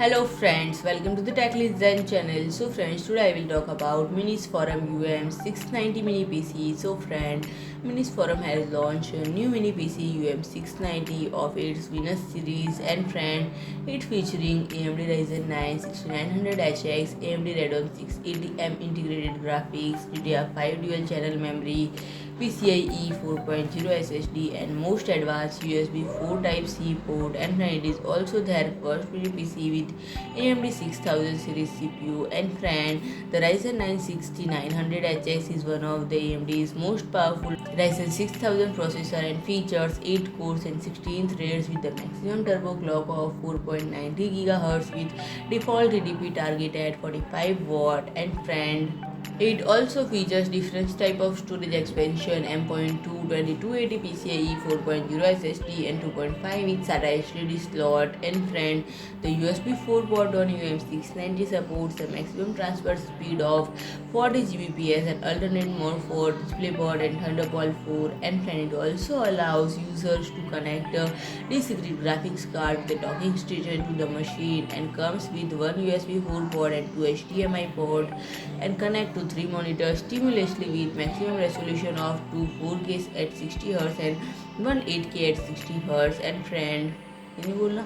Hello friends, welcome to the Zen channel. So friends, today I will talk about Minisforum UM690 mini PC. So friend, Minisforum has launched a new mini PC UM690 of its Venus series, and friend, it featuring AMD Ryzen 9 6900 HX, AMD Radeon 680M integrated graphics, DDR5 dual channel memory, PCIe 4.0 SSD, and most advanced USB4 Type-C port. And it is also their first mini PC with AMD 6000 series CPU. And friend, the Ryzen 9 6900 HX is one of the AMD's most powerful Ryzen 6000 processor and features 8 cores and 16 threads with the maximum turbo clock of 4.90 GHz with default TDP target at 45 watt. And friend, it also features different type of storage expansion M.2, 2280 PCIe 4.0 SSD and 2.5 with SATA HDD slot. And friend, the USB4 port on UM690 supports a maximum transfer speed of 40 Gbps and alternate mode for DisplayPort and Thunderbolt 4. And friend, it also allows users to connect a discrete graphics card with a docking station to the machine, and comes with one USB4 port and two HDMI port, and connect to 3 monitors seamlessly with maximum resolution of 2 4K at 60 Hz and 1 8K at 60 Hz. And friend, can you बोलना?